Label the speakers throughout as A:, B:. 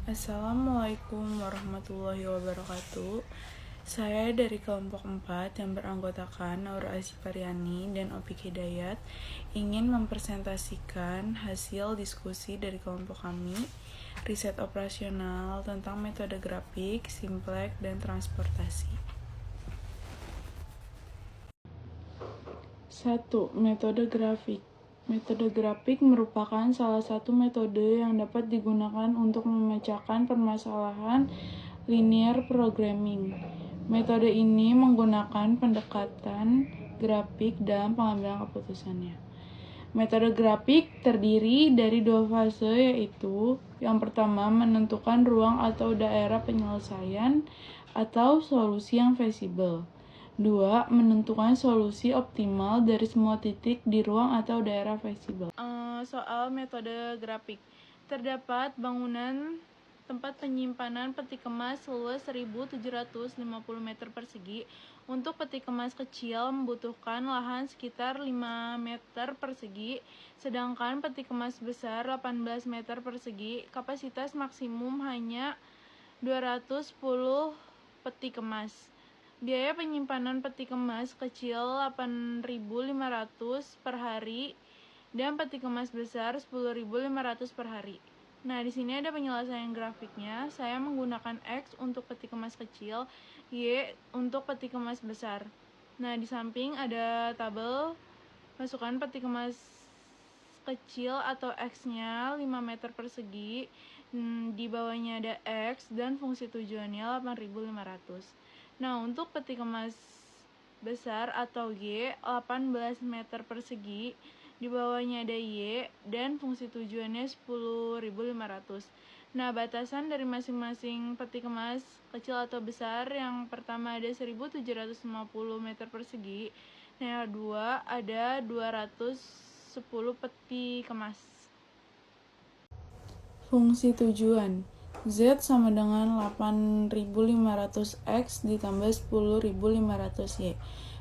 A: Assalamualaikum warahmatullahi wabarakatuh. Saya dari kelompok 4 yang beranggotakan Naura Azipariani dan Opik Hidayat ingin mempresentasikan hasil diskusi dari kelompok kami, riset operasional tentang metode grafik, simplek, dan transportasi. 1. Metode grafik. Metode grafik merupakan salah satu metode yang dapat digunakan untuk memecahkan permasalahan linear programming. Metode ini menggunakan pendekatan grafik dalam pengambilan keputusannya. Metode grafik terdiri dari dua fase, yaitu yang pertama menentukan ruang atau daerah penyelesaian atau solusi yang feasible. 2. Menentukan solusi optimal dari semua titik di ruang atau daerah feasible. Soal metode grafik. Terdapat bangunan tempat penyimpanan peti kemas seluas 1.750 meter persegi. Untuk peti kemas kecil membutuhkan lahan sekitar 5 meter persegi, sedangkan peti kemas besar 18 meter persegi. Kapasitas maksimum hanya 210 peti kemas. Biaya penyimpanan peti kemas kecil 8.500 per hari dan peti kemas besar 10.500 per hari. Nah, di sini ada penyelesaian grafiknya. Saya menggunakan X untuk peti kemas kecil, Y untuk peti kemas besar. Nah, di samping ada tabel masukkan peti kemas kecil atau X-nya 5 meter persegi. Di bawahnya ada X dan fungsi tujuannya 8.500. Nah, untuk peti kemas besar atau Y 18 meter persegi, di bawahnya ada Y dan fungsi tujuannya 10.500. Nah, batasan dari masing-masing peti kemas kecil atau besar, yang pertama ada 1.750 meter persegi, nah yang kedua ada 210 peti kemas. Fungsi tujuan Z sama dengan 8.500X ditambah 10.500Y.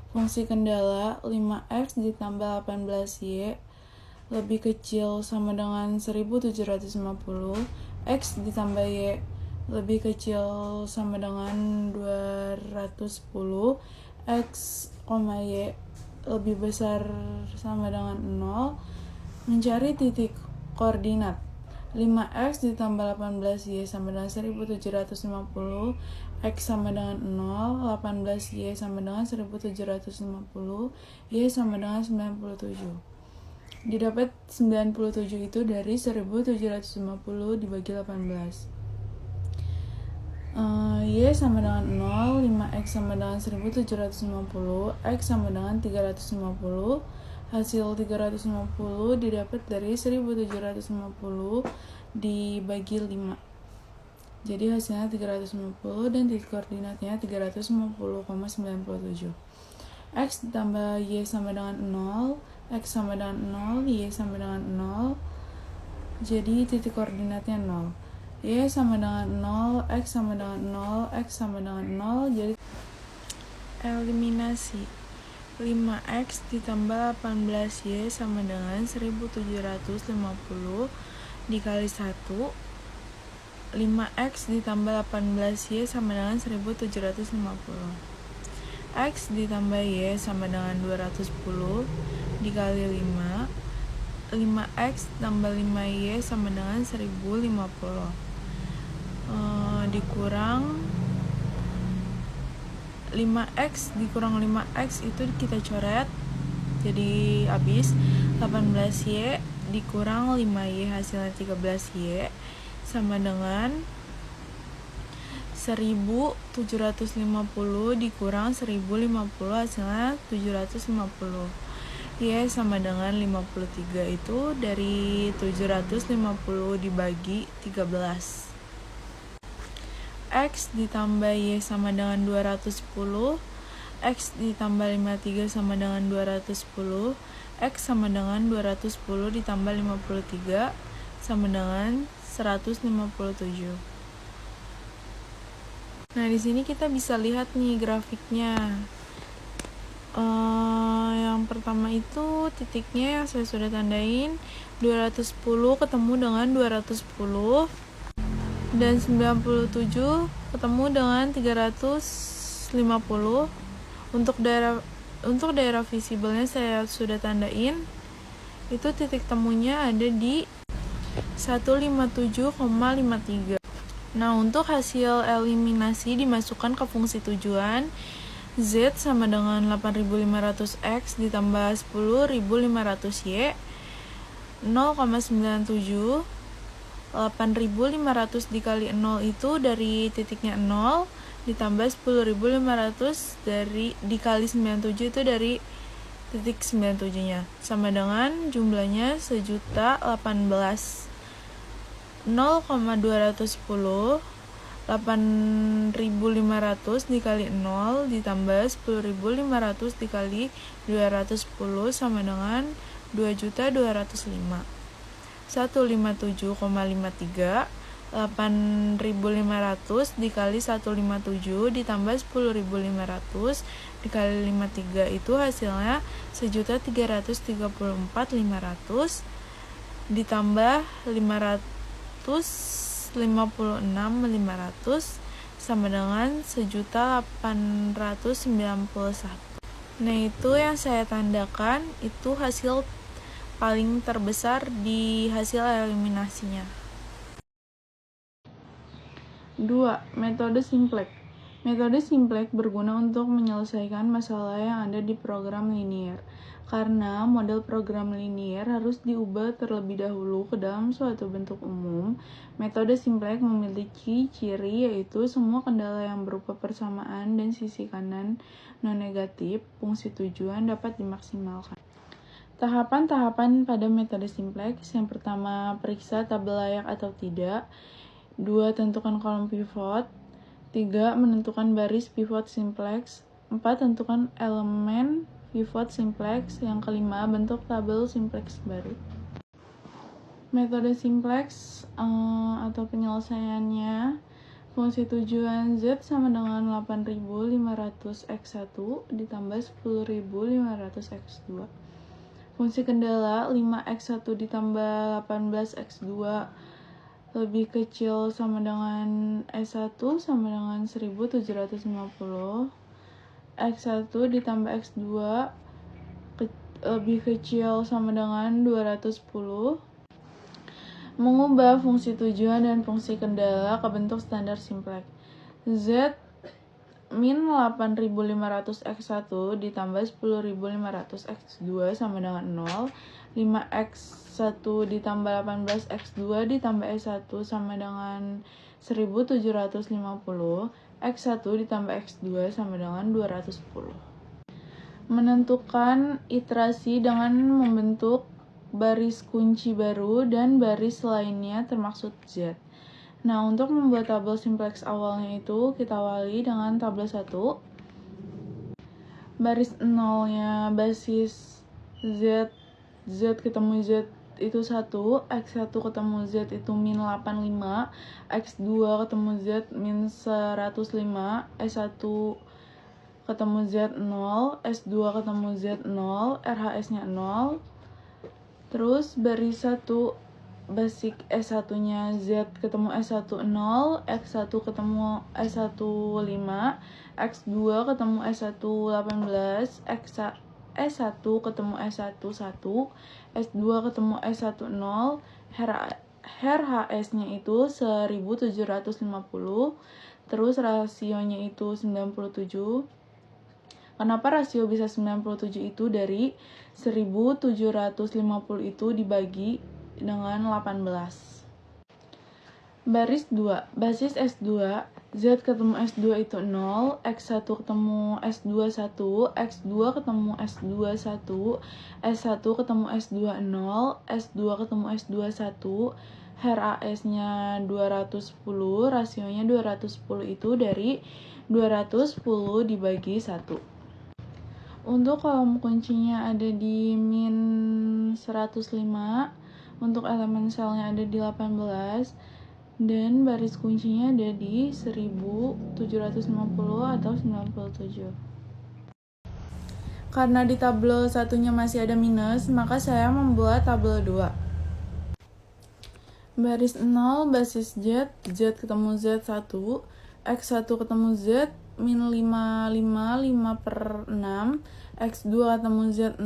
A: Fungsi kendala 5X ditambah 18Y lebih kecil sama dengan 1.750. X ditambah Y lebih kecil sama dengan 210. X, Y lebih besar sama dengan 0. Mencari titik koordinat. 5X ditambah 18Y sama dengan 1.750, X sama dengan 0, 18Y sama dengan 1.750, Y sama dengan 97. Didapat 97 itu dari 1.750 dibagi 18. Y sama dengan 0, 5X sama dengan 1.750, X sama dengan 350. Hasil 350 didapat dari 1.750 dibagi 5. Jadi hasilnya 350 dan titik koordinatnya 350,97. X ditambah Y sama dengan 0, X sama dengan 0, Y sama dengan 0. Jadi titik koordinatnya 0. Y sama dengan 0, X sama dengan 0, X sama dengan 0. Jadi eliminasi. 5X ditambah 18Y sama dengan 1.750 dikali 1. 5X ditambah 18Y sama dengan 1.750. X ditambah Y sama dengan 210 dikali 5. 5X tambah 5Y sama dengan 1.050. Dikurang 5X dikurang 5X itu kita coret, jadi habis 18Y dikurang 5Y hasilnya 13Y sama dengan 1.750 dikurang 1.050 hasilnya 750. Y sama dengan 53, itu dari 750 dibagi 13. X ditambah Y sama dengan 210, X ditambah 53 sama dengan 210, X sama dengan 210 ditambah 53 sama dengan 157. Nah, di sini kita bisa lihat nih grafiknya. Yang pertama itu titiknya yang saya sudah tandain, 210 ketemu dengan 210. dan 97 ketemu dengan 350. Untuk daerah visibelnya saya sudah tandain. Itu titik temunya ada di 157,53. Nah, untuk hasil eliminasi dimasukkan ke fungsi tujuan. Z sama dengan 8.500X ditambah 10.500Y, 0,97. 8.500 dikali 0 itu dari titiknya 0, ditambah 10.500 dikali 97 itu dari titik 97-nya, sama dengan jumlahnya 1.018. 0,210, 8.500 dikali 0 ditambah 10.500 dikali 210 sama dengan 2.205. 157,53. 8.500 dikali 157 ditambah 10.500 dikali 53 itu hasilnya 1.334.500 ditambah 556.500 sama dengan 1.891. Nah, itu yang saya tandakan itu hasil paling terbesar di hasil eliminasinya. 2. Metode simplex. Metode simplex berguna untuk menyelesaikan masalah yang ada di program linier. Karena model program linier harus diubah terlebih dahulu ke dalam suatu bentuk umum, metode simplex memiliki ciri yaitu semua kendala yang berupa persamaan dan sisi kanan non-negatif fungsi tujuan dapat dimaksimalkan. Tahapan-tahapan pada metode simplex. Yang pertama, periksa tabel layak atau tidak. 2. Tentukan kolom pivot. 3. Menentukan baris pivot simplex. 4. Tentukan elemen pivot simplex. Yang kelima, bentuk tabel simplex baru. Metode simplex atau penyelesaiannya, fungsi tujuan Z sama dengan 8.500X1 ditambah 10.500X2. Fungsi kendala 5X1 ditambah 18X2 lebih kecil sama dengan S1 sama dengan 1750. X1 ditambah X2 lebih kecil sama dengan 210. Mengubah fungsi tujuan dan fungsi kendala ke bentuk standar simplex. Z min 8.500X1 ditambah 10.500X2 sama dengan 0. 5X1 ditambah 18X2 ditambah S1 sama dengan 1750. X1 ditambah X2 sama dengan 210. Menentukan iterasi dengan membentuk baris kunci baru dan baris lainnya termaksud Z. Nah, untuk membuat tabel simplex awalnya itu kita awali dengan tabel 1. Baris 0-nya basis Z ketemu Z itu 1, X1 ketemu Z itu min 85, X2 ketemu Z min 105, S1 ketemu Z 0, S2 ketemu Z 0, RHS-nya 0. Terus baris 1 basic S1-nya Z ketemu S1 0, X1 ketemu S1 5, X2 ketemu S1 18, S1 ketemu S1 1, S2 ketemu S1 0, HRHS-nya itu 1750, terus rasionya itu 97. Kenapa rasio bisa 97 itu dari 1750 itu dibagi dengan 18. Baris 2, basis S2, Z ketemu S2 itu 0, X1 ketemu S2 1, X2 ketemu S2 1, S1 ketemu S2 0, S2 ketemu S2 1, HRAS-nya 210, rasionya 210 itu dari 210 dibagi 1. Untuk kolom kuncinya ada di min 105, untuk elemen selnya ada di 18, dan baris kuncinya ada di 1750 atau 97. Karena di tabel satunya masih ada minus, maka saya membuat tabel 2. Baris 0 basis Z, Z ketemu Z1, X1 ketemu Z, min 5, 5, 5 per 6, X2 ketemu Z0,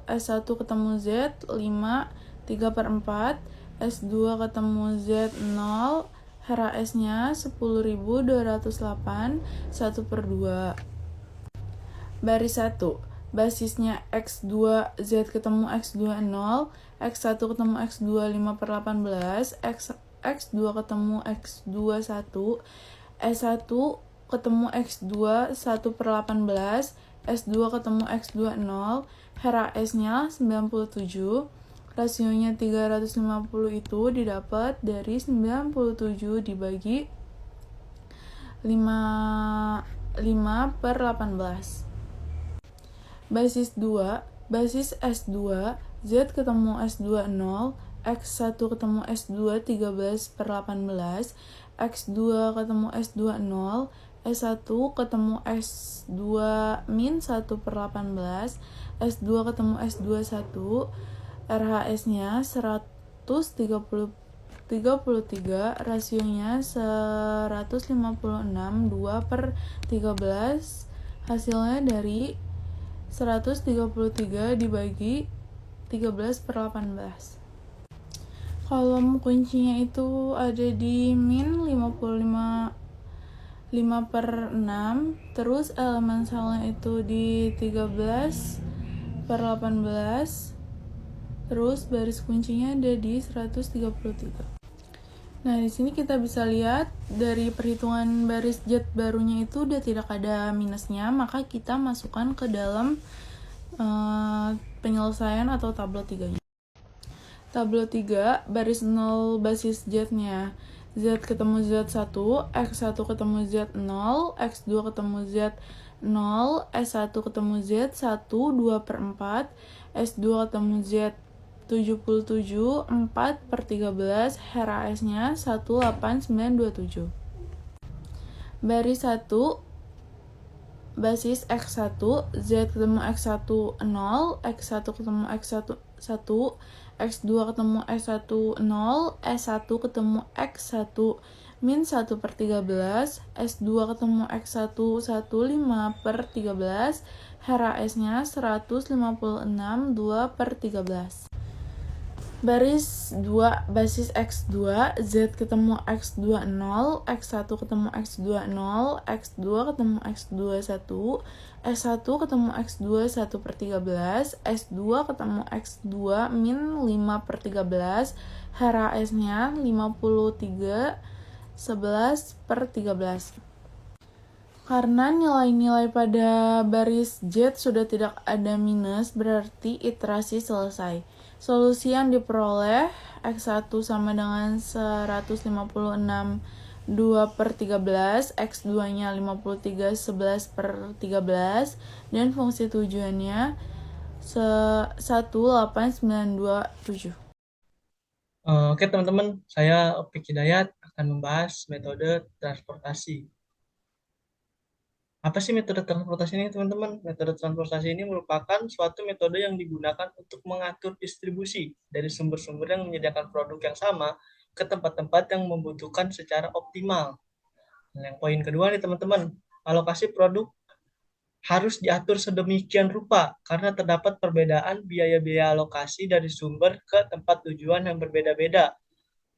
A: S1 ketemu Z, 5, 3 per 4, S2 ketemu Z0, HRS-nya 10.208, 1 per 2. Baris 1, basisnya X2, Z ketemu X2 0, X1 ketemu X2 5 per 18, X2 ketemu X2 1, S1 ketemu X2 1 per 18, S2 ketemu X2 0, HRS-nya 97, rasionya 350 itu didapat dari 97 dibagi 5 per 18. Basis 2, basis S2, Z ketemu S2 0, X1 ketemu S2 13 per 18, X2 ketemu S2 0, S1 ketemu S2 min 1 per 18, S2 ketemu S2 1, RHS-nya 133, rasionya 156, 2 per 13, hasilnya dari 133 dibagi 13 per 18. Kolom kuncinya itu ada di min 55, 5 per 6, terus elemen salnya itu di 13 per 18, terus baris kuncinya ada di 133. Nah, di sini kita bisa lihat dari perhitungan baris Z barunya itu udah tidak ada minusnya, maka kita masukkan ke dalam penyelesaian atau tabel 3-nya. Tabel 3, baris 0 basis Z-nya. Z ketemu Z1, X1 ketemu Z0, X2 ketemu Z0, S1 ketemu Z1, 2 per 4, S2 ketemu Z77, 4 per 13, HRS-nya 18927. Baris 1, basis X1, Z ketemu X1 0, X1 ketemu X1 1, X2 ketemu X1 0, S1 ketemu X1 min 1 per 13, S2 ketemu X1 1, 5 per 13, HRS-nya 156, 2 per 13. Baris 2, basis X2, Z ketemu X2 0, X1 ketemu X2 0, X2 ketemu X2 1, S1 ketemu X2 1 per 13, S2 ketemu X2 min 5 per 13, HRS-nya 53, 11 per 13. Karena nilai-nilai pada baris Z sudah tidak ada minus, berarti iterasi selesai. Solusi yang diperoleh X1 sama dengan 156, 2 per 13, X2-nya 53, 11 per 13, dan fungsi tujuannya 18927.
B: Oke teman-teman, saya Opik Hidayat akan membahas metode transportasi. Apa sih metode transportasi ini teman-teman? Metode transportasi ini merupakan suatu metode yang digunakan untuk mengatur distribusi dari sumber-sumber yang menyediakan produk yang sama ke tempat-tempat yang membutuhkan secara optimal. Nah, yang poin kedua nih teman-teman, alokasi produk harus diatur sedemikian rupa karena terdapat perbedaan biaya-biaya alokasi dari sumber ke tempat tujuan yang berbeda-beda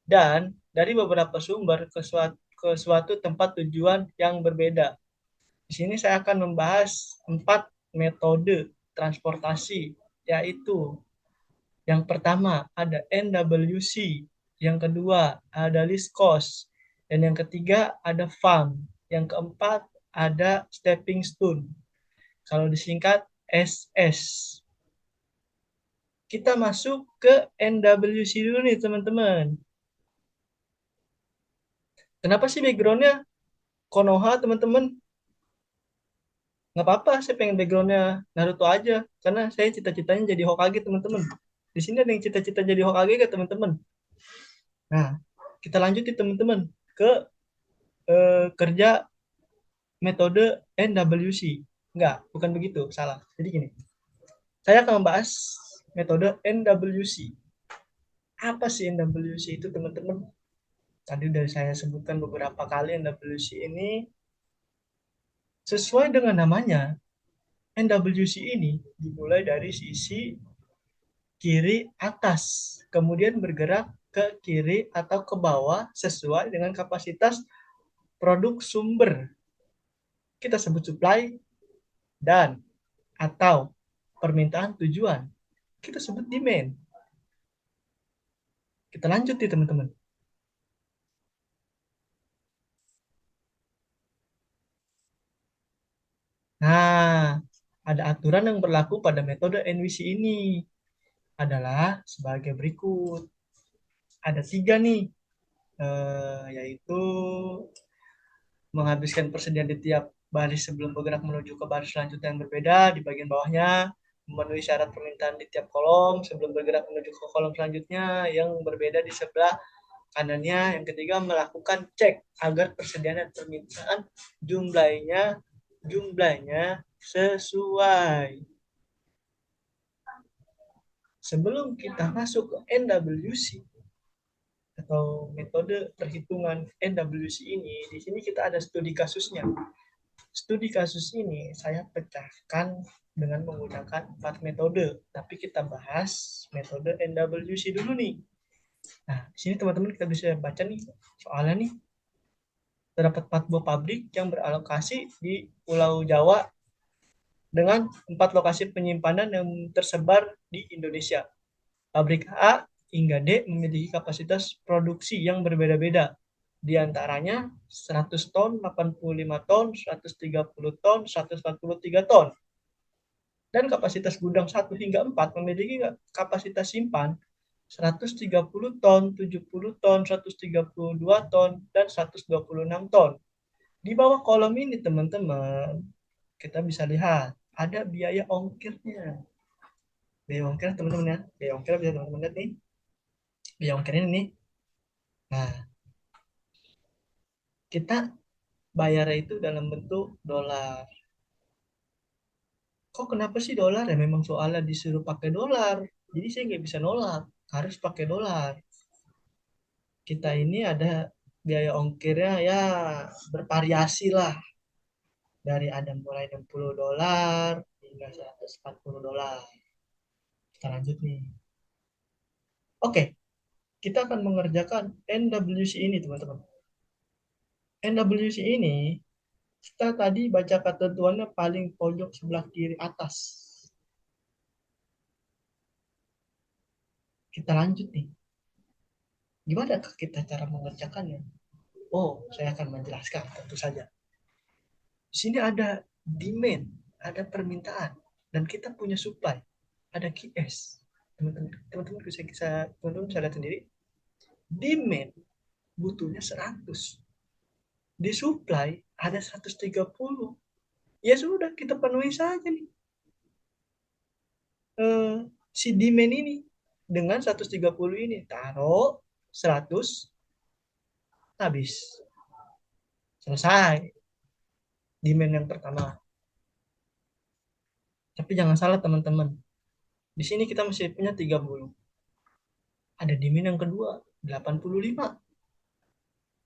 B: dan dari beberapa sumber ke suatu tempat tujuan yang berbeda. Di sini saya akan membahas 4 metode transportasi, yaitu yang pertama ada NWC, yang kedua ada least cost, dan yang ketiga ada farm, yang keempat ada stepping stone. Kalau disingkat SS. Kita masuk ke NWC dulu nih teman-teman. Kenapa sih backgroundnya Konoha teman-teman? Nggak apa-apa, saya pengen backgroundnya Naruto aja karena saya cita-citanya jadi Hokage teman-teman. Di sini ada yang cita-cita jadi Hokage ke teman-teman. Nah, kita lanjut nih teman-teman ke kerja metode NWC. Enggak, bukan begitu, salah. Jadi gini, saya akan membahas metode NWC. Apa sih NWC itu teman-teman? Tadi udah saya sebutkan beberapa kali NWC ini sesuai dengan namanya. NWC ini dimulai dari sisi kiri atas, kemudian bergerak ke kiri atau ke bawah sesuai dengan kapasitas produk sumber. Kita sebut supply dan atau permintaan tujuan. Kita sebut demand. Kita lanjut nih teman-teman. Nah, ada aturan yang berlaku pada metode NWC ini adalah sebagai berikut. Ada tiga nih, yaitu menghabiskan persediaan di tiap baris sebelum bergerak menuju ke baris selanjutnya yang berbeda di bagian bawahnya, memenuhi syarat permintaan di tiap kolom sebelum bergerak menuju ke kolom selanjutnya yang berbeda di sebelah kanannya. Yang ketiga, melakukan cek agar persediaan dan permintaan jumlahnya sesuai. Sebelum kita masuk ke NWC atau metode perhitungan NWC ini, di sini kita ada studi kasusnya. Studi kasus ini saya pecahkan dengan menggunakan 4 metode, tapi kita bahas metode NWC dulu nih. Nah, di sini teman-teman kita bisa baca nih soalnya nih. Terdapat 4 buah pabrik yang beralokasi di Pulau Jawa dengan 4 lokasi penyimpanan yang tersebar di Indonesia. Pabrik A hingga D memiliki kapasitas produksi yang berbeda-beda. Di antaranya 100 ton, 85 ton, 130 ton, 143 ton. Dan kapasitas gudang 1 hingga 4 memiliki kapasitas simpan 130 ton, 70 ton, 132 ton, dan 126 ton. Di bawah kolom ini teman-teman, kita bisa lihat ada biaya ongkirnya. Biaya ongkir teman-teman ya. Biaya ongkir bisa teman-teman lihat nih. Biaya ongkir ini nih. Nah, kita bayar itu dalam bentuk dolar. Kok kenapa sih dolar ya? Memang soalnya disuruh pakai dolar. Jadi saya nggak bisa nolak. Harus pakai dolar. Kita ini ada biaya ongkirnya ya bervariasi lah. Dari ada mulai 60 dolar hingga 140 dolar. Kita lanjut nih. Oke, kita akan mengerjakan NWC ini teman-teman. NWC ini kita tadi baca ketentuannya paling pojok sebelah kiri atas. Kita lanjut nih. Gimana kita cara mengerjakannya? Oh, saya akan menjelaskan tentu saja. Di sini ada demand, ada permintaan, dan kita punya supply, ada QS. Teman-teman bisa lihat sendiri. Demand butuhnya 100. Di supply ada 130. Ya sudah, kita penuhi saja nih. Si demand ini dengan 130 ini taruh 100 habis. Selesai. Demand yang pertama. Tapi jangan salah teman-teman. Di sini kita masih punya 30. Ada demand yang kedua, 85.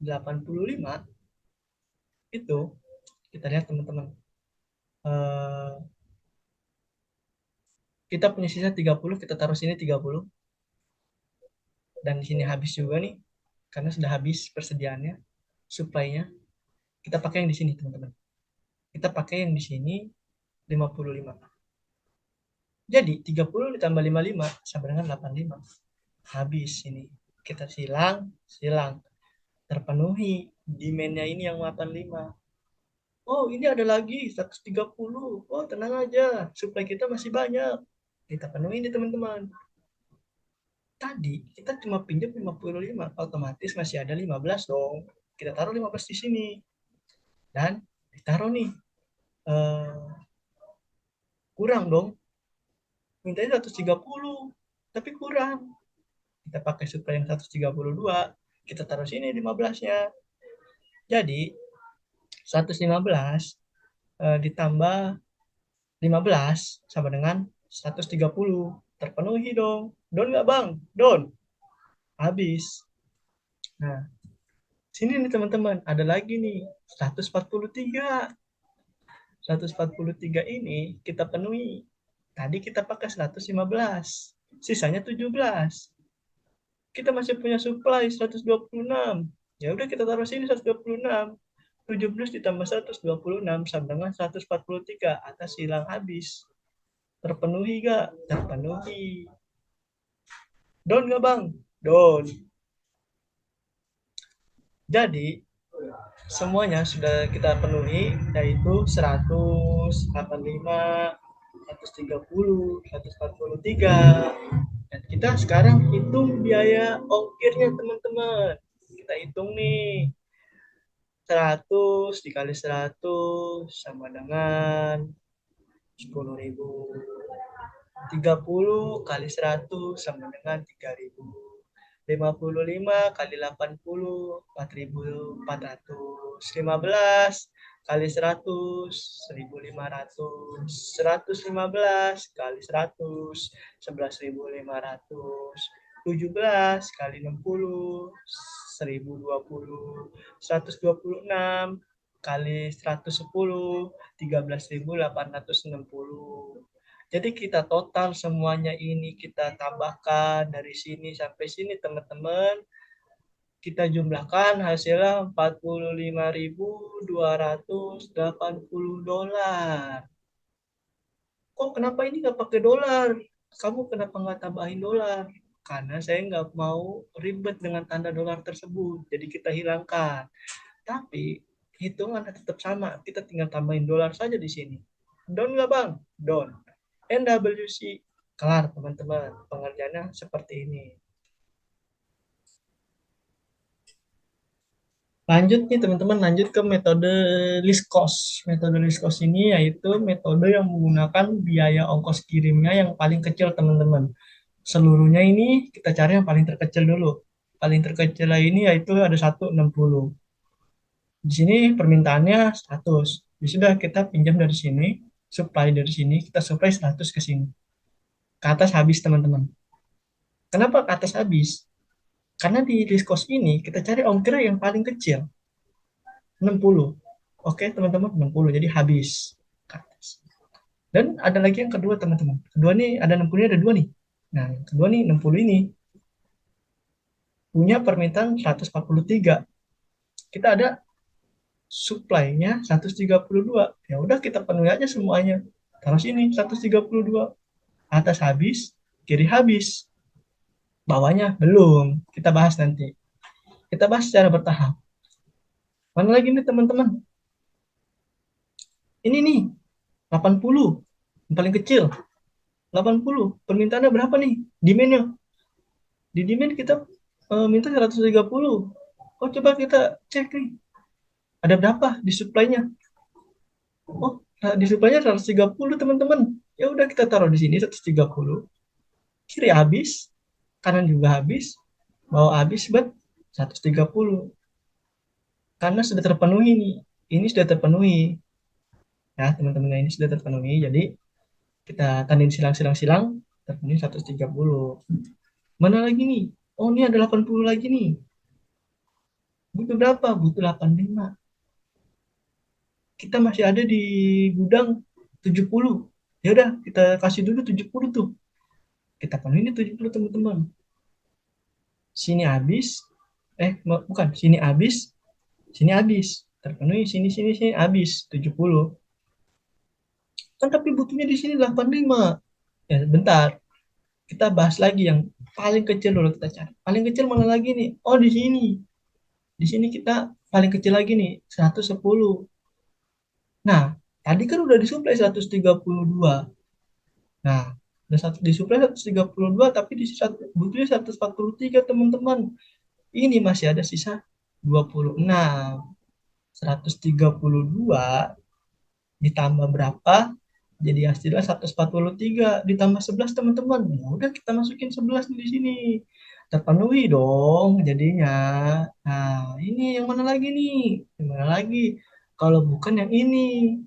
B: 85 itu kita lihat teman-teman. Kita punya sisa 30, kita taruh sini 30. Dan di sini habis juga nih. Karena sudah habis persediaannya, supply-nya. Kita pakai yang di sini teman-teman. Kita pakai yang di sini 55. Jadi 30 ditambah 55 sama dengan 85. Habis ini. Kita silang. Terpenuhi. Demand-nya ini yang 85. Oh, ini ada lagi 130. Oh, tenang aja. Supply kita masih banyak. Kita penuhi ini teman-teman. Tadi kita cuma pinjam 55. Otomatis masih ada 15 dong. Kita taruh 15 di sini. Dan ditaruh nih. Kurang dong. Mintanya 130. Tapi kurang. Kita pakai supply yang 132. Kita taruh sini 15-nya. Jadi 115 ditambah 15 sama dengan 130. Terpenuhi dong. Don nggak bang? Don. habis. Nah, sini nih teman-teman, ada lagi nih 143. 143 ini kita penuhi. Tadi kita pakai 115, sisanya 17. Kita masih punya supply 126. Ya udah kita taruh sini 126. 17 ditambah 126 sama dengan 143. Atas hilang habis. Terpenuhi gak? Terpenuhi. Down gak bang? Down. Jadi semuanya sudah kita penuhi, yaitu 185, 130, 143. Dan kita sekarang hitung biaya ongkirnya teman-teman. Kita hitung nih, 100 dikali 100 sama dengan 10.000. 30 kali 100 sama dengan 3.000. 55 kali 80, 4.400. 15 kali 100, 1.500. 115 kali 100, 11.500. 17 kali 60, 1.020. 126 kali 110, 13.860. Jadi kita total semuanya ini kita tambahkan dari sini sampai sini teman-teman. Kita jumlahkan hasilnya $45.280. Kok kenapa ini nggak pakai dolar? Kamu kenapa nggak tambahin dolar? Karena saya nggak mau ribet dengan tanda dolar tersebut. Jadi kita hilangkan. Tapi hitungan tetap sama. Kita tinggal tambahin dolar saja di sini. Down nggak bang? Down. NWC. Kelar teman-teman. Pengerjaannya seperti ini. Lanjut nih teman-teman, lanjut ke metode least cost. Metode least cost ini yaitu metode yang menggunakan biaya ongkos kirimnya yang paling kecil teman-teman. Seluruhnya ini kita cari yang paling terkecil dulu. Paling terkecil ini yaitu ada 160. Di sini permintaannya 100. Ya sudah kita pinjam dari sini, supply dari sini, kita supply 100 ke sini. Ke atas habis teman-teman. Kenapa ke atas habis? Karena di list cost ini kita cari ongkir yang paling kecil, 60. Oke teman-teman, 60. Jadi habis ke atas. Dan ada lagi yang kedua teman-teman. Kedua nih ada 60, ada dua nih. Nah, yang kedua nih 60 ini punya permintaan 143. Kita ada supply-nya 132. Ya udah kita penuhi aja semuanya. Taruh sini 132. Atas habis, kiri habis. Bawahnya belum. Kita bahas nanti. Kita bahas secara bertahap. Mana lagi nih teman-teman? Ini nih 80. Yang paling kecil. 80. Permintaannya berapa nih? Demand-nya. Di demand kita minta 130. Oh, coba kita cek nih. Ada berapa di supply-nya? Oh, di supply-nya 130 teman-teman. Ya udah kita taruh di sini 130. Kiri habis, kanan juga habis, bawah habis, 130. Karena sudah terpenuhi nih. Ini sudah terpenuhi. Ya, teman-teman ini sudah terpenuhi. Jadi kita tanding silang-silang-silang, terpenuhi 130. Mana lagi nih? Oh, ini ada 80 lagi nih. Butuh berapa? Butuh 85. Kita masih ada di gudang 70. Ya udah, kita kasih dulu 70 tuh. Kita penuhi ini 70 teman-teman. Sini habis, bukan, sini habis. Terpenuhi sini habis 70. Kan tapi butuhnya di sini 85. Ya, bentar. Kita bahas lagi yang paling kecil dulu kita cari. Paling kecil mana lagi nih? Oh, di sini. Di sini kita paling kecil lagi nih, 110. Nah, tadi kan udah disuplai 132. Nah, udah disuplai 132 tapi di butuhnya 143 teman-teman. Ini masih ada sisa 26. 132 ditambah berapa? Jadi hasilnya 143 ditambah 11 teman-teman. Ya udah kita masukin 11 di sini. Terpenuhi dong jadinya. Nah, ini yang mana lagi nih? Yang mana lagi? Kalau bukan yang ini.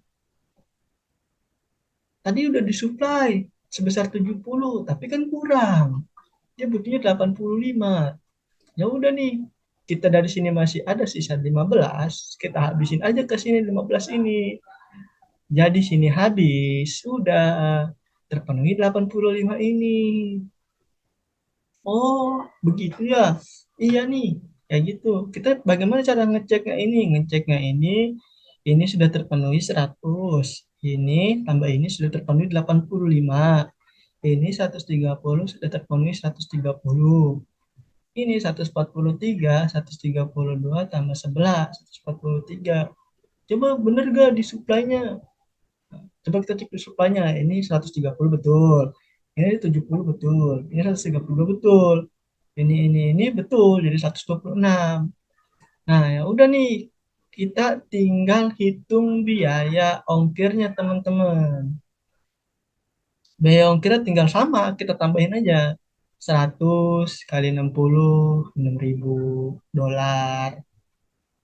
B: Tadi udah disuplai sebesar 70, tapi kan kurang. Dia butuhnya 85. Ya udah nih, kita dari sini masih ada sisa 15, kita habisin aja ke sini 15 ini. Jadi sini habis, sudah terpenuhi 85 ini. Oh, begitu ya. Iya nih, kayak gitu. Kita bagaimana cara ngeceknya ini? Ngeceknya ini sudah terpenuhi 100. Ini tambah ini sudah terpenuhi 85. Ini 130 sudah terpenuhi 130. Ini 143, 132 tambah 11, 143. Coba bener gak di suplainya? Coba kita cek di suplainya. Ini 130 betul. Ini 70 betul. Ini 132 betul. Ini betul. Jadi 126. Nah, ya udah nih. Kita tinggal hitung biaya ongkirnya, teman-teman. Biaya ongkirnya tinggal sama. Kita tambahin aja. 100 kali 60, 6.000 dolar.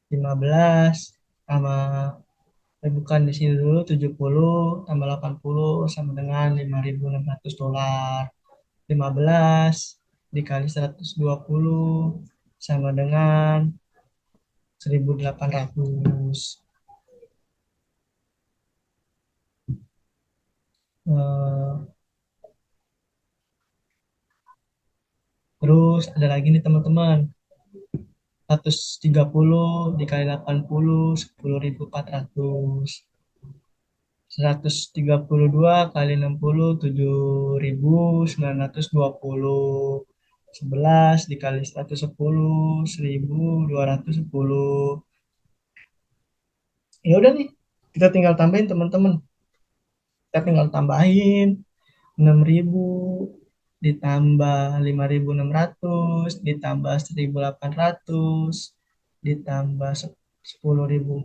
B: 15 sama bukan di sini dulu, 70 tambah 80 sama dengan 5.600 dolar. 15 dikali 120 sama dengan 1.800. Eh, Terus ada lagi nih teman-teman, 130 dikali 80, 10.400. 132 kali 60, 7.920. 11 dikali 110, 1.210. Ya udah nih, kita tinggal tambahin teman-teman. Kita tinggal tambahin 6.000 ditambah 5.600 ditambah 1.800 ditambah 10.400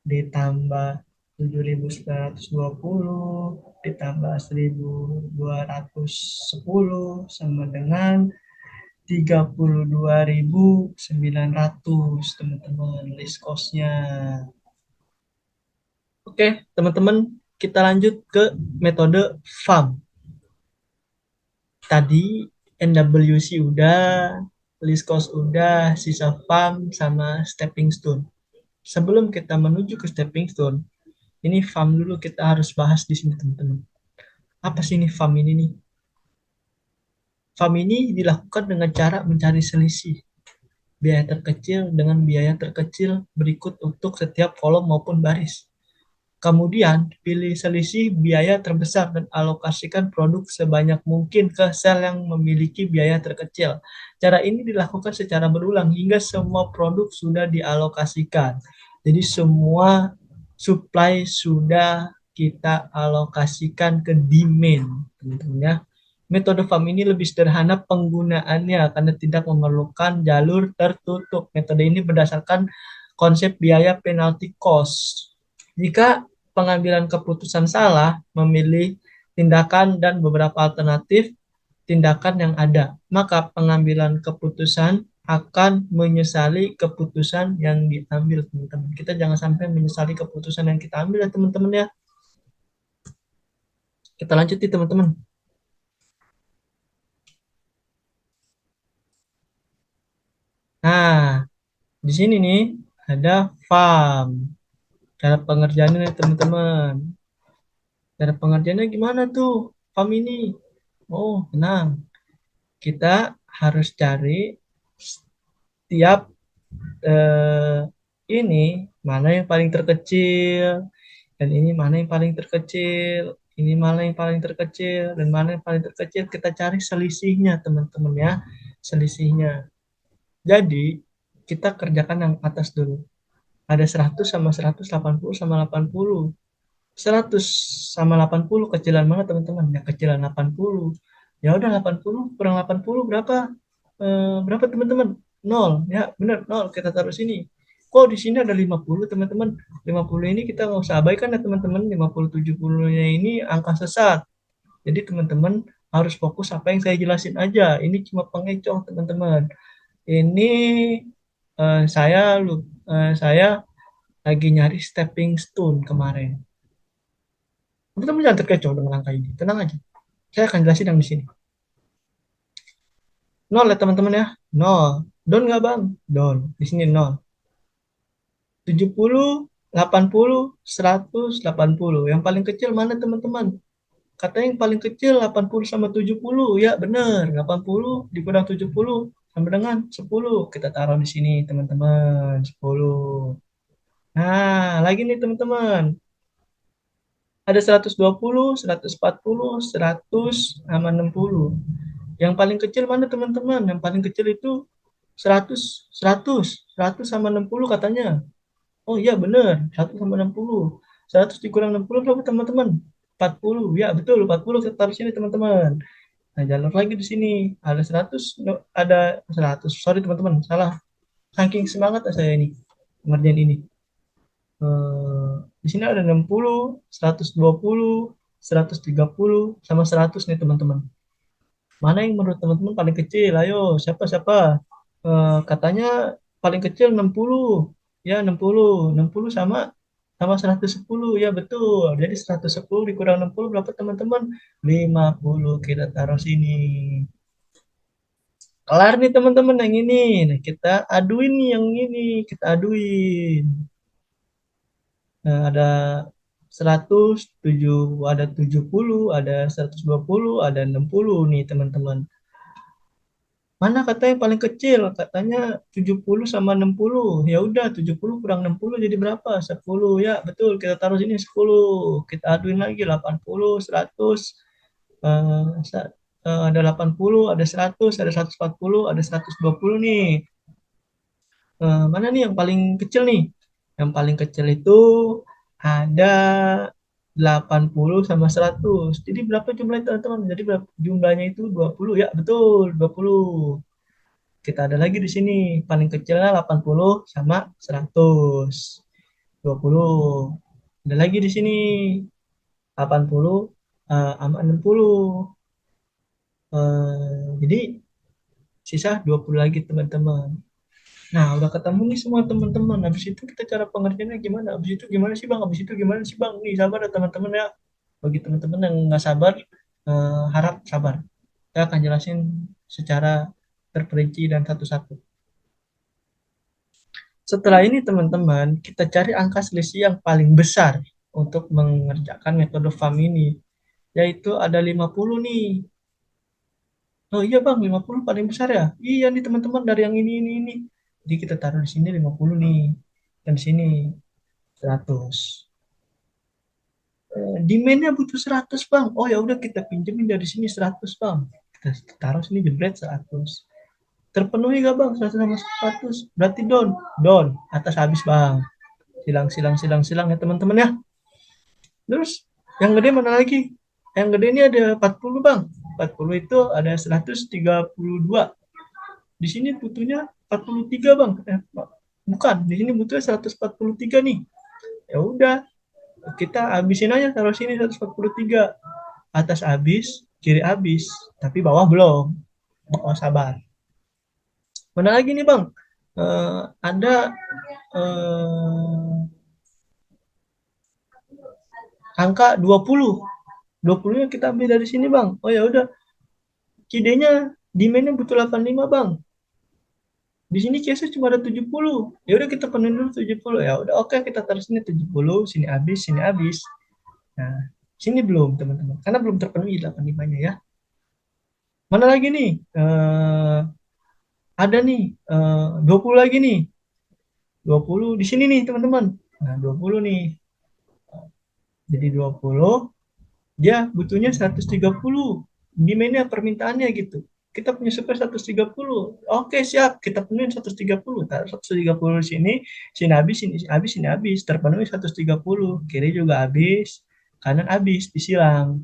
B: ditambah 7.920 ditambah 1.210 sama dengan 32.900, teman-teman, list cost-nya. Oke, teman-teman, kita lanjut ke metode FAM. Tadi NWC udah, list cost udah, sisa FAM sama stepping stone. Sebelum kita menuju ke stepping stone, ini FAM dulu kita harus bahas di sini, teman-teman. Apa sih ini FAM ini nih? FAM ini dilakukan dengan cara mencari selisih biaya terkecil dengan biaya terkecil berikut untuk setiap kolom maupun baris. Kemudian, pilih selisih biaya terbesar dan alokasikan produk sebanyak mungkin ke sel yang memiliki biaya terkecil. Cara ini dilakukan secara berulang hingga semua produk sudah dialokasikan. Jadi semua supply sudah kita alokasikan ke demand, teman-teman ya. Metode farm ini lebih sederhana penggunaannya karena tidak memerlukan jalur tertutup. Metode ini berdasarkan konsep biaya penalty cost. Jika pengambilan keputusan salah, memilih tindakan dan beberapa alternatif tindakan yang ada, maka pengambilan keputusan akan menyesali keputusan yang diambil, teman-teman. Kita jangan sampai menyesali keputusan yang kita ambil ya, teman-teman ya. Kita lanjut nih, teman-teman. Nah, di sini nih ada farm. Cara pengerjaannya nih, teman-teman. Cara pengerjaannya gimana tuh? Farm ini. Oh, tenang. Kita harus cari setiap eh, ini mana yang paling terkecil dan ini mana yang paling terkecil, ini mana yang paling terkecil dan mana yang paling terkecil, kita cari selisihnya, teman-teman ya, selisihnya. Jadi kita kerjakan yang atas dulu, ada 100 sama 180 sama 80. 100 sama 80 kecilan mana, teman-teman? Ya kecilan 80. Ya udah, 80 kurang 80 berapa? Berapa, teman-teman? Nol. Ya benar, nol. Kita taruh sini. Kok di sini ada 50, teman-teman? 50 ini kita nggak usah abaikan ya, teman-teman. 50 70-nya ini angka sesat. Jadi teman-teman harus fokus apa yang saya jelasin aja. Ini cuma pengecoh, teman-teman. Ini saya lagi nyari stepping stone kemarin. Teman-teman jangan terkecoh dengan angka ini. Tenang aja. Saya akan jelasin yang di sini. Nol ya teman-teman ya. Nol. Don nggak bang? Don. Di sini nol. 70, 80, 100, 80. Yang paling kecil mana teman-teman? Katanya yang paling kecil 80 sama 70. Ya benar. 80 dikurang 70 sama dengan 10. Kita taruh di sini teman-teman. 10. Nah, lagi nih teman-teman. Ada 120, 140, 100, sama 60. Yang paling kecil mana teman-teman? Yang paling kecil itu 100, 100, 100 sama 60 katanya. Oh iya benar, 100 sama 60. 100 dikurang 60 berapa teman-teman? 40. Ya betul, 40 kita taruh sini teman-teman. Nah, jalur lagi di sini. Ada 100, ada 100. Sorry teman-teman, salah. Saking semangat saya ini ngerjain ini. Eh, di sini ada 60, 120, 130 sama 100 nih teman-teman. Mana yang menurut teman-teman paling kecil? Ayo, siapa-siapa? Katanya paling kecil 60. Ya, 60. 60 sama sama 110. Ya, betul. Jadi 110 dikurang 60 berapa teman-teman? 50. Kita taruh sini. Kelar nih teman-teman yang ini. Nah, kita aduin nih yang ini. Kita aduin. Nah, ada 107, ada 70, ada 120, ada 60 nih teman-teman. Mana kata yang paling kecil? Katanya 70 sama 60. Ya udah 70 kurang 60 jadi berapa? 10. Ya, betul. Kita taruh sini 10. Kita aduin lagi 80, 100, eh, ada 80, ada 100, ada 140, ada 120 nih. Mana nih yang paling kecil nih? Yang paling kecil itu ada 80 sama 100. Jadi berapa jumlahnya teman-teman? Jadi berapa jumlahnya itu 20 ya, betul 20. Kita ada lagi di sini. Paling kecilnya 80 sama 100. 20. Ada lagi di sini 80 sama 60. Jadi sisa 20 lagi teman-teman. Nah, udah ketemu nih semua teman-teman. Habis itu kita cara pengerjaannya gimana? Habis itu gimana sih Bang? Habis itu gimana sih Bang? Nih, sabar ya teman-teman ya. Bagi teman-teman yang nggak sabar, harap sabar. Saya akan jelasin secara terperinci dan satu-satu. Setelah ini teman-teman, kita cari angka selisih yang paling besar untuk mengerjakan metode FAM ini. Yaitu ada 50 nih. Oh iya Bang, 50 paling besar ya? Iya nih teman-teman dari yang ini. Jadi kita taruh di sini 50 nih. Dan di sini 100. Demand-nya butuh 100 Bang. Oh ya udah kita pinjemin dari sini 100 Bang. Kita taruh sini jebret 100. Terpenuhi gak Bang 100 sama 100? Berarti don. Don. Atas habis Bang. Silang ya teman-teman ya. Terus yang gede mana lagi? Yang gede ini ada 40 Bang. 40 itu ada 132. Di sini butuhnya 43 Bang. Bukan, di sini butuhnya 143 nih. Ya udah, kita habisin aja taruh sini 143. Atas habis, kiri habis, tapi bawah belum. Bawah sabar. Mana lagi nih Bang? Ada eh, angka 20. 20-nya kita ambil dari sini Bang. Oh ya udah, kidenya demand-nya butuh 85 Bang. Di sini case cuma ada 70. Ya udah kita penuhin dulu 70. Ya udah oke kita taruh sini 70, sini habis, sini habis. Nah, sini belum teman-teman. Karena belum terpenuhi 85-nya ya. Mana lagi nih? Ada nih 20 lagi nih. 20 di sini nih teman-teman. Nah, 20 nih. Jadi 20 dia butuhnya 130. Demand-nya permintaannya gitu. Kita punya supply 130. Oke, siap. Kita penuhin 130. Taruh 130 di sini, sini habis, sini habis, sini habis. Terpenuhi 130. Kiri juga habis, kanan habis, disilang.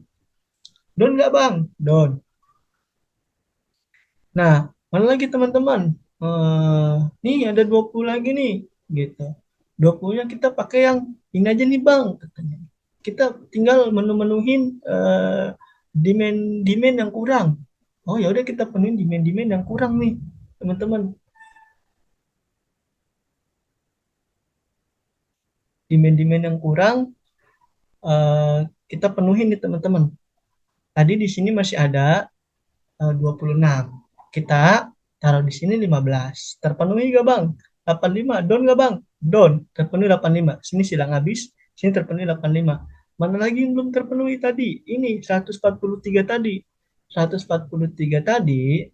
B: Don nggak, Bang? Don. Nah, mana lagi teman-teman? Nih ada 20 lagi nih, gitu. 20-nya kita pakai yang ini aja nih Bang, katanya. Kita tinggal menu-menuhin demand-demand yang kurang. Oh ya udah kita penuhin demand-demand yang kurang nih, teman-teman. Demand-demand yang kurang eh, kita penuhin nih teman-teman. Tadi di sini masih ada 26. Kita taruh di sini 15. Terpenuhi gak bang? 85. Don gak bang? Don. Terpenuhi 85. Sini silang habis. Sini terpenuhi 85. Mana lagi yang belum terpenuhi tadi? Ini 143 tadi. 143 tadi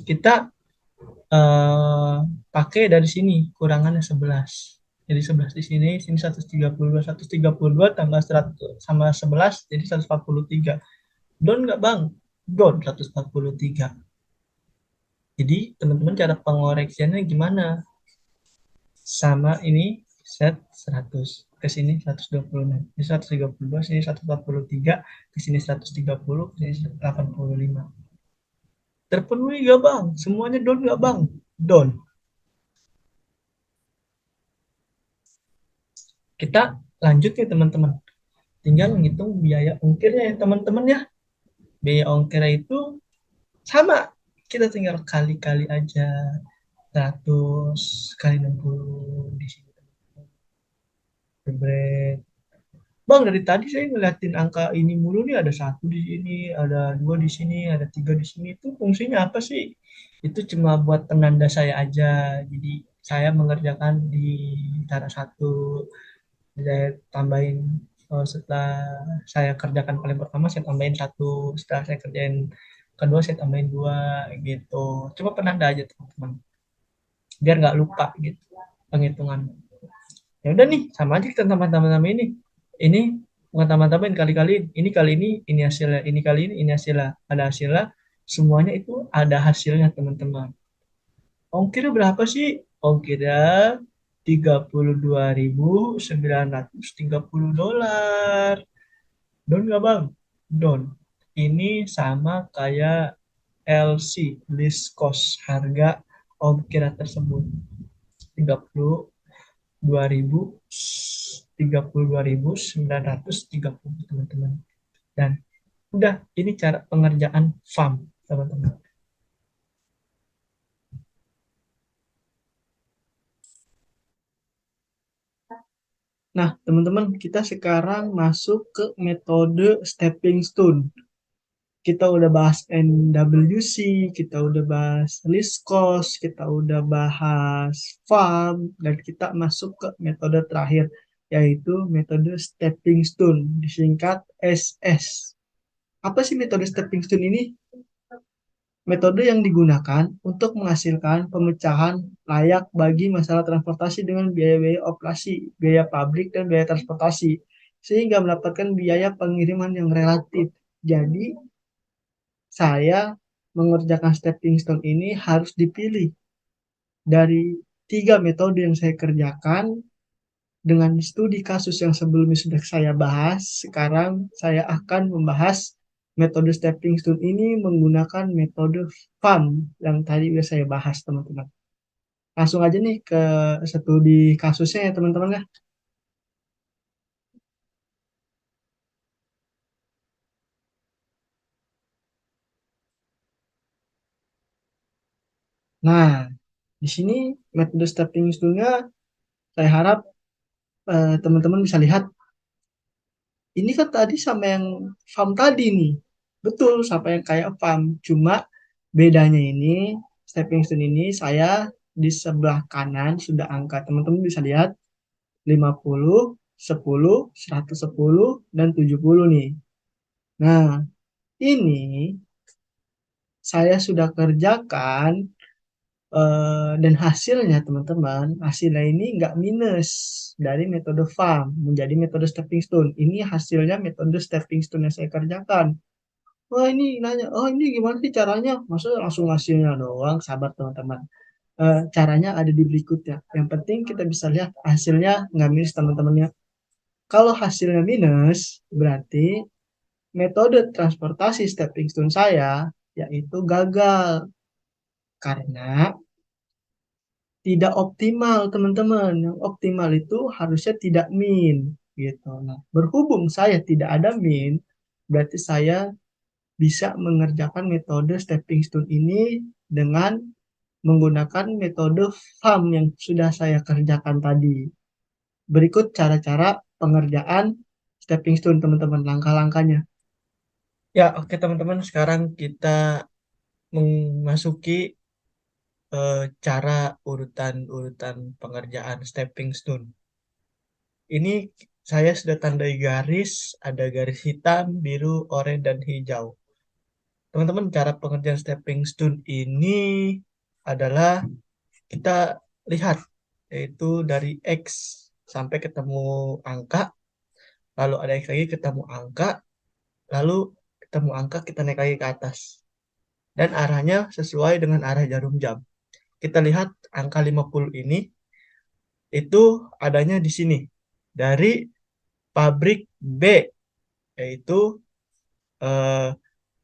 B: kita eh, pakai dari sini kurangannya 11. Jadi 11 di sini 132. 132 tambah 100 sama 11 jadi 143. Don nggak bang? Don 143. Jadi teman-teman cara pengoreksiannya gimana? Sama ini set 100. Ke sini 126. Ini 132, sini 143, ke sini 130, ke sini 85. Terpenuhi gak bang? Semuanya don gak bang? Don. Kita lanjut nih teman-teman. Tinggal ngitung biaya ongkirnya ya teman-teman ya. Biaya ongkirnya itu sama. Kita tinggal kali-kali aja. 100 kali 60 di sini. Jebret. Bang, dari tadi saya ngeliatin angka ini mulu nih. Ada satu di sini, ada dua di sini, ada tiga di sini. Itu fungsinya apa sih? Itu cuma buat penanda saya aja. Jadi saya mengerjakan di cara satu. Saya tambahin setelah saya kerjakan paling pertama saya tambahin satu, setelah saya kerjain kedua saya tambahin dua gitu. Cuma penanda aja teman-teman, biar nggak lupa gitu penghitungan. Ya udah nih, sama aja kita tambah-tambah ini bukan tambah-tambahin kali-kali ini hasilnya, ini kali ini hasilnya, ada hasilnya, semuanya itu ada hasilnya teman-teman. Ongkirnya berapa sih? Ongkirnya 32.930 dolar. Don nggak bang? Don. Ini sama kayak LC, list cost, harga ongkir tersebut. 32.930 teman-teman. Dan udah, ini cara pengerjaan farm teman-teman. Nah, teman-teman, kita sekarang masuk ke metode stepping stone. Kita udah bahas NWC, kita udah bahas list cost, kita udah bahas farm, dan kita masuk ke metode terakhir, yaitu metode stepping stone, disingkat SS. Apa sih metode stepping stone ini? Metode yang digunakan untuk menghasilkan pemecahan layak bagi masalah transportasi dengan biaya-biaya operasi, biaya pabrik, dan biaya transportasi, sehingga mendapatkan biaya pengiriman yang relatif. Jadi, saya mengerjakan stepping stone ini harus dipilih dari tiga metode yang saya kerjakan dengan studi kasus yang sebelumnya sudah saya bahas. Sekarang saya akan membahas metode stepping stone ini menggunakan metode FAM yang tadi sudah saya bahas, teman-teman. Langsung aja nih ke studi kasusnya ya, teman-teman ya. Nah, di sini metode stepping stone-nya saya harap teman-teman bisa lihat. Ini kan tadi sama yang farm tadi nih. Betul, sama yang kayak farm. Cuma bedanya ini, stepping stone ini saya di sebelah kanan sudah angka. Teman-teman bisa lihat 50, 10, 110, dan 70 nih. Nah, ini saya sudah kerjakan dan hasilnya teman-teman, hasilnya ini nggak minus dari metode farm menjadi metode stepping stone. Ini hasilnya metode stepping stone yang saya kerjakan. Wah ini nanya, oh ini gimana sih caranya? Maksudnya langsung hasilnya doang, sabar teman-teman. Caranya ada di berikutnya. Yang penting kita bisa lihat hasilnya nggak minus teman-temannya. Kalau hasilnya minus, berarti metode transportasi stepping stone saya yaitu gagal. Karena tidak optimal teman-teman. Yang optimal itu harusnya tidak min gitu. Nah, berhubung saya tidak ada min, berarti saya bisa mengerjakan metode stepping stone ini dengan menggunakan metode FAM yang sudah saya kerjakan tadi. Berikut cara-cara pengerjaan stepping stone teman-teman, langkah-langkahnya. Ya, oke teman-teman, sekarang kita memasuki cara urutan-urutan pengerjaan stepping stone. Ini saya sudah tandai garis, ada garis hitam, biru, oranye, dan hijau. Teman-teman, cara pengerjaan stepping stone ini adalah kita lihat, yaitu dari X sampai ketemu angka, lalu ada X lagi ketemu angka, lalu ketemu angka kita naik lagi ke atas. Dan arahnya sesuai dengan arah jarum jam. Kita lihat angka 50 ini, itu adanya di sini. Dari pabrik B, yaitu eh,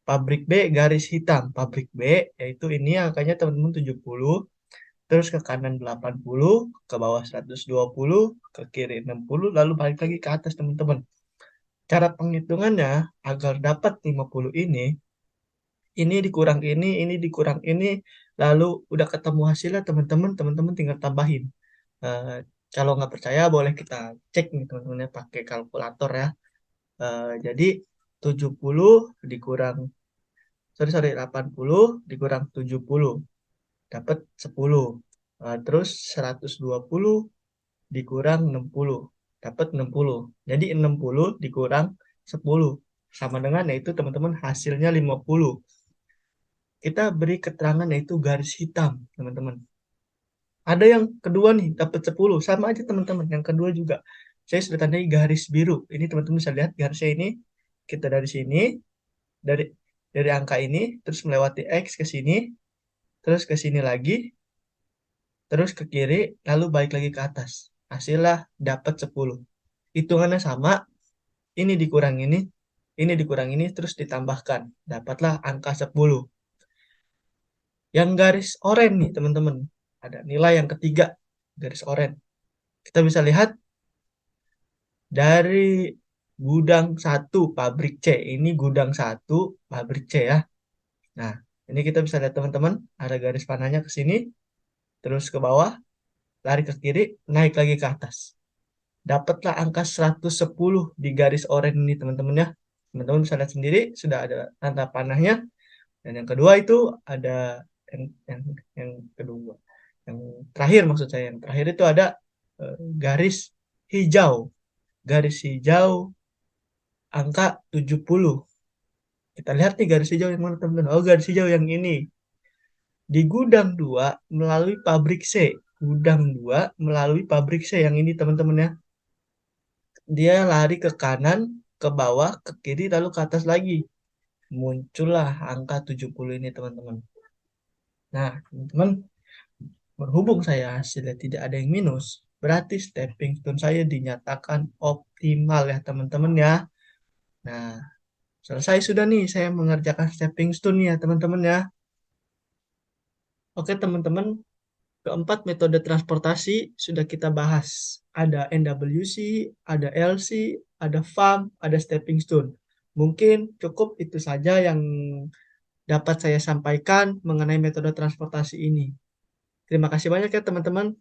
B: pabrik B garis hitam. Pabrik B, yaitu ini angkanya teman-teman 70, terus ke kanan 80, ke bawah 120, ke kiri 60, lalu balik lagi ke atas teman-teman. Cara penghitungannya agar dapat 50 ini dikurang ini dikurang ini, lalu udah ketemu hasilnya teman-teman, teman-teman tinggal tambahin. Eh, Kalau nggak percaya boleh kita cek nih teman-teman ya, pakai kalkulator ya. Jadi 70 dikurang, sorry 80 dikurang 70 dapat 10. Terus 120 dikurang 60 dapat 60. Jadi 60 dikurang 10 sama dengan, yaitu teman-teman, hasilnya 50. Kita beri keterangan yaitu garis hitam teman-teman. Ada yang kedua nih dapat 10, sama aja teman-teman. Yang kedua juga saya sudah tandai garis biru. Ini teman-teman bisa lihat garisnya ini, kita dari sini, dari angka ini terus melewati X ke sini, terus ke sini lagi, terus ke kiri, lalu balik lagi ke atas. Hasilnya dapat 10. Hitungannya sama, ini dikurang ini, terus ditambahkan. Dapatlah angka 10. Yang garis oranye nih teman-teman, ada nilai yang ketiga, garis oranye. Kita bisa lihat dari gudang 1 pabrik C. Ini gudang 1 pabrik C ya. Nah, ini kita bisa lihat teman-teman, ada garis panahnya ke sini, terus ke bawah, lari ke kiri, naik lagi ke atas. Dapatlah angka 110 di garis oranye ini teman-teman ya. Teman-teman bisa lihat sendiri, sudah ada tanda panahnya. Dan yang kedua itu ada yang yang yang kedua. Yang terakhir, maksud saya, yang terakhir itu ada garis hijau. Garis hijau angka 70. Kita lihat nih garis hijau yang mana teman-teman. Oh, garis hijau yang ini. Di gudang 2 melalui pabrik C. Gudang 2 melalui pabrik C yang ini teman-teman ya. Dia lari ke kanan, ke bawah, ke kiri, lalu ke atas lagi. Muncullah angka 70 ini teman-teman. Nah, teman-teman, berhubung saya hasilnya tidak ada yang minus, berarti stepping stone saya dinyatakan optimal ya teman-teman ya. Nah, selesai sudah nih saya mengerjakan stepping stone ya teman-teman ya. Oke teman-teman, keempat metode transportasi sudah kita bahas. Ada NWC, ada LC, ada farm, ada stepping stone. Mungkin cukup itu saja yang dapat saya sampaikan mengenai metode transportasi ini. Terima kasih banyak ya teman-teman.